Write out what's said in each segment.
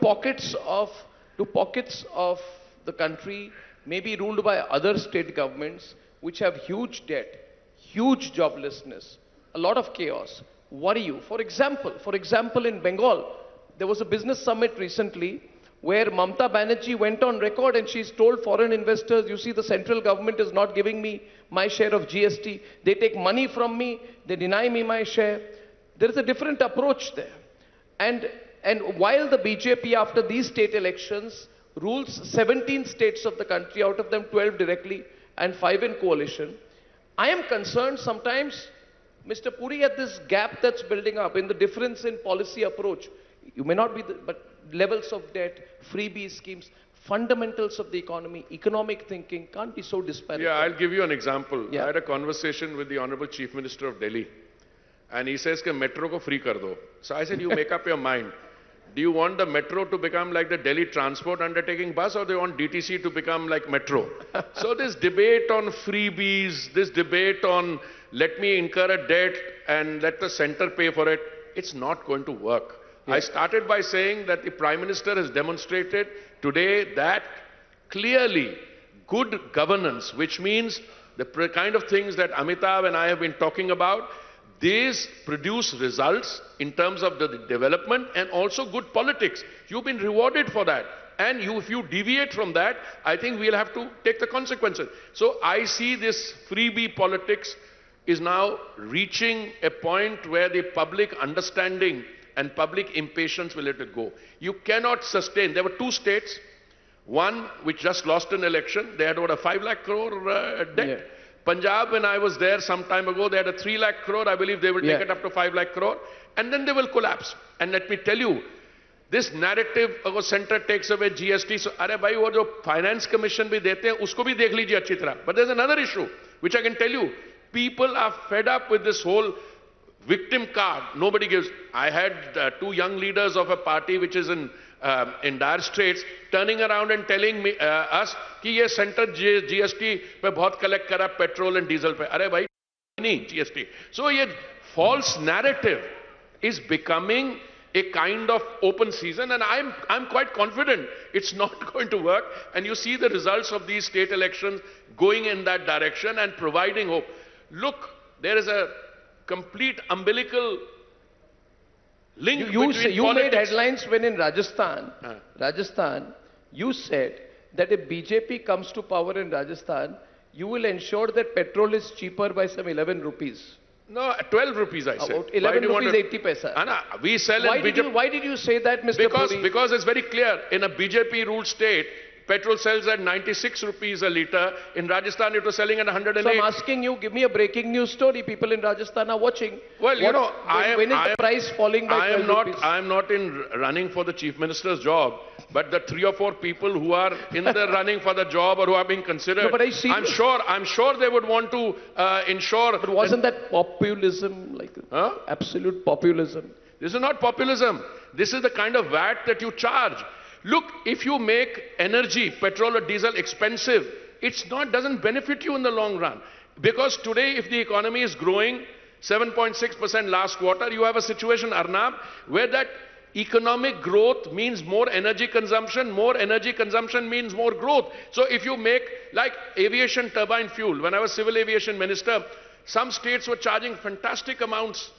pockets of the country, maybe ruled by other state governments, which have huge debt, huge joblessness, a lot of chaos, worry you? For example, in Bengal, there was a business summit recently where Mamata Banerjee went on record and she's told foreign investors, you see, the central government is not giving me my share of GST. They take money from me, they deny me my share. There is a different approach there. And while the BJP, after these state elections, rules 17 states of the country, out of them 12 directly and 5 in coalition, I am concerned sometimes, Mr. Puri, at this gap that's building up in the difference in policy approach. You may not be, but levels of debt, freebie schemes, fundamentals of the economy, economic thinking can't be so disparate. Yeah, I'll give you an example. Yeah. I had a conversation with the Honorable Chief Minister of Delhi, and he says, "Ke metro ko free kar do." So I said, you make up your mind. Do you want the metro to become like the Delhi Transport Undertaking bus, or do you want DTC to become like metro? So this debate on freebies, this debate on let me incur a debt and let the center pay for it, it's not going to work. Yeah. I started by saying that the Prime Minister has demonstrated today that clearly good governance, which means the kind of things that Amitabh and I have been talking about, these produce results in terms of the development and also good politics. You've been rewarded for that. And if you deviate from that, I think we'll have to take the consequences. So I see this freebie politics is now reaching a point where the public understanding and public impatience will let it go. You cannot sustain. There were 2 states, one which just lost an election. They had about a 5 lakh crore debt. Yeah. Punjab, when I was there some time ago, they had a 3 lakh crore. I believe they will take it up to 5 lakh crore. And then they will collapse. And let me tell you, this narrative, अगर center takes away GST, so अरे भाई वो जो finance commission भी देते हैं, उसको भी देख लीजिए अच्छी तरह. But there's another issue, which I can tell you. People are fed up with this whole victim card. Nobody gives. I had 2 young leaders of a party which is in dire straits turning around and telling me, us कि ये center GST पे बहुत collect करा petrol and diesel पे. अरे भाई नहीं GST. So ये false narrative is becoming a kind of open season, and I'm quite confident it's not going to work. And you see the results of these state elections going in that direction and providing hope. Look, there is a complete umbilical link between you made headlines when in Rajasthan, you said that if BJP comes to power in Rajasthan, you will ensure that petrol is cheaper by some 11 rupees. No, 12 rupees I said. 11 rupees 80 paisa. Anna, we sell in BJP. Why did you say that, Mr. Puri? Because it's very clear. In a BJP ruled state, petrol sells at 96 rupees a litre. In Rajasthan, it was selling at 108. So I'm asking you, give me a breaking news story. People in Rajasthan are watching. Well, you know, when is the price falling by 12 rupees? I am not in running for the Chief Minister's job, but the 3 or 4 people who are in the running for the job or who are being considered, no, but I'm sure they would want to ensure. But wasn't that populism, like absolute populism? This is not populism. This is the kind of VAT that you charge. Look, if you make energy, petrol or diesel expensive, doesn't benefit you in the long run. Because today, if the economy is growing 7.6% last quarter, you have a situation, Arnab, where that economic growth means more energy consumption means more growth. So if you make, like aviation turbine fuel, when I was civil aviation minister, some states were charging fantastic amounts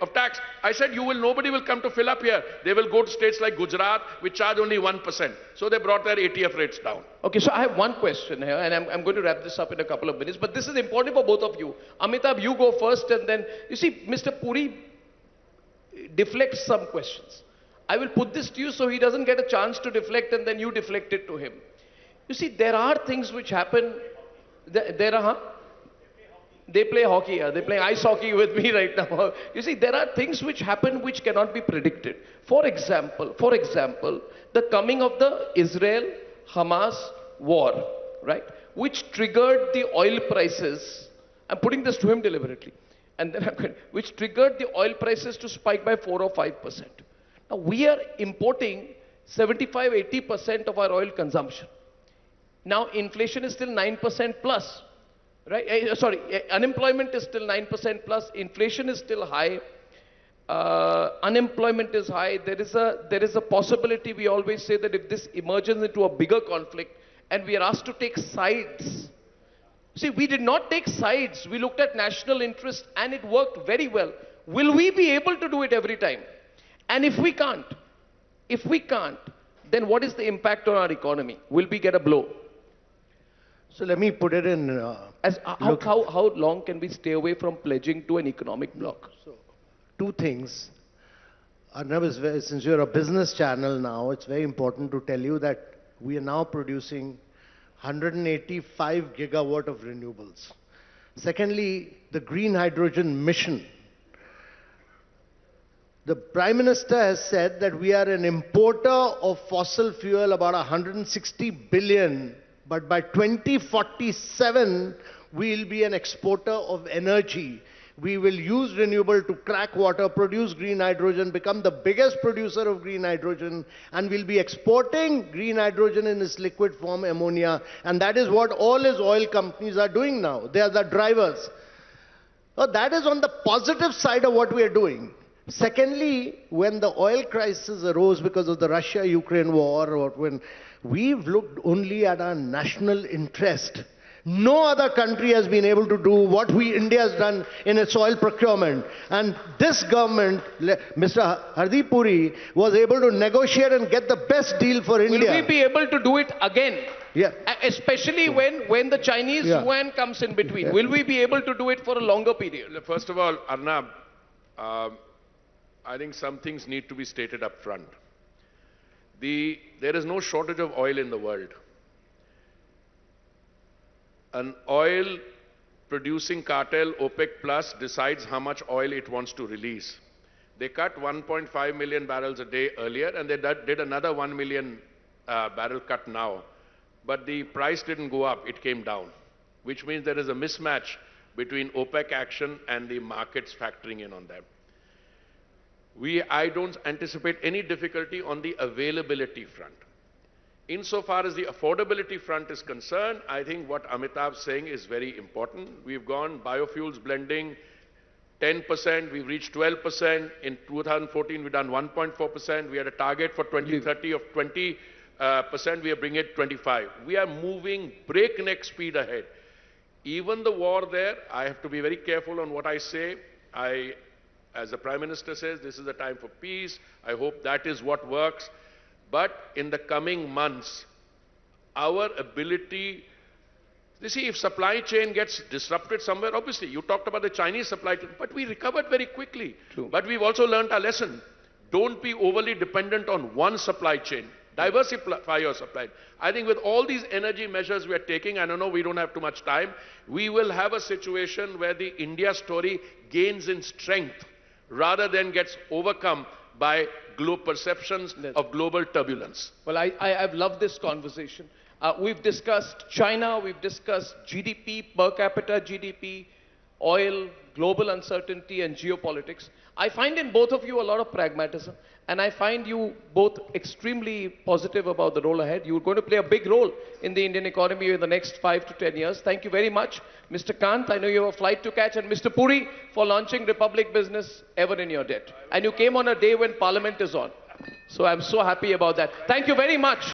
of tax. I said, nobody will come to fill up here. They will go to states like Gujarat, which charge only 1%. So they brought their ATF rates down. Okay, so I have one question here, and I'm going to wrap this up in a couple of minutes, but this is important for both of you. Amitabh, you go first, and then, you see, Mr. Puri deflects some questions. I will put this to you so he doesn't get a chance to deflect, and then you deflect it to him. You see, there are things which happen, they play hockey, they're playing ice hockey with me right now. You see, there are things which happen which cannot be predicted. For example, the coming of the Israel-Hamas war, right, which triggered the oil prices. I'm putting this to him deliberately. And then which triggered the oil prices to spike by 4 or 5%. Now, we are importing 75-80% of our oil consumption. Now, inflation is still 9% plus. Right? Unemployment is still 9% plus, inflation is still high, Unemployment is high. There is a possibility. We always say that if this emerges into a bigger conflict and we are asked to take sides. See, we did not take sides. We looked at national interest and it worked very well. Will we be able to do it every time? And if we can't, then what is the impact on our economy? Will we get a blow? So let me put it in. How long can we stay away from pledging to an economic bloc? So, two things. Arnab, since you're a business channel now, it's very important to tell you that we are now producing 185 gigawatt of renewables. Secondly, the green hydrogen mission. The Prime Minister has said that we are an importer of fossil fuel, about 160 billion, but by 2047, we'll be an exporter of energy. We will use renewable to crack water, produce green hydrogen, become the biggest producer of green hydrogen, and we'll be exporting green hydrogen in its liquid form, ammonia. And that is what all his oil companies are doing now. They are the drivers. So that is on the positive side of what we are doing. Secondly, when the oil crisis arose because of the Russia-Ukraine war, or when we've looked only at our national interest. No other country has been able to do what India has done in its oil procurement. And this government, Mr. Hardeep Puri, was able to negotiate and get the best deal for India. Will we be able to do it again? Yeah. Especially when the Chinese yuan comes in between. Yeah. Will we be able to do it for a longer period? First of all, Arnab, I think some things need to be stated up front. There is no shortage of oil in the world. An oil producing cartel, OPEC Plus, decides how much oil it wants to release. They cut 1.5 million barrels a day earlier, and they did another 1 million barrel cut now. But the price didn't go up, it came down, which means there is a mismatch between OPEC action and the markets factoring in on them. I don't anticipate any difficulty on the availability front. Insofar as the affordability front is concerned, I think what Amitabh is saying is very important. We've gone biofuels blending 10%, we've reached 12%. In 2014, we've done 1.4%. We had a target for 2030 of 20%. We are bringing it 25%. We are moving breakneck speed ahead. Even the war there, I have to be very careful on what I say. As the Prime Minister says, this is a time for peace. I hope that is what works. But in the coming months, our ability, you see, if supply chain gets disrupted somewhere, obviously, you talked about the Chinese supply chain, but we recovered very quickly. True. But we've also learned our lesson. Don't be overly dependent on one supply chain. Diversify your supply. I think with all these energy measures we are taking, and I know we don't have too much time, we will have a situation where the India story gains in strength rather than gets overcome by global perceptions of global turbulence. Well, I've loved this conversation. We've discussed China, we've discussed GDP, per capita GDP, oil, global uncertainty and geopolitics. I find in both of you a lot of pragmatism, and I find you both extremely positive about the role ahead. You're going to play a big role in the Indian economy in the next 5 to 10 years. Thank you very much. Mr. Kant, I know you have a flight to catch, and Mr. Puri for launching Republic Business ever in your debt. And you came on a day when Parliament is on. So I'm so happy about that. Thank you very much.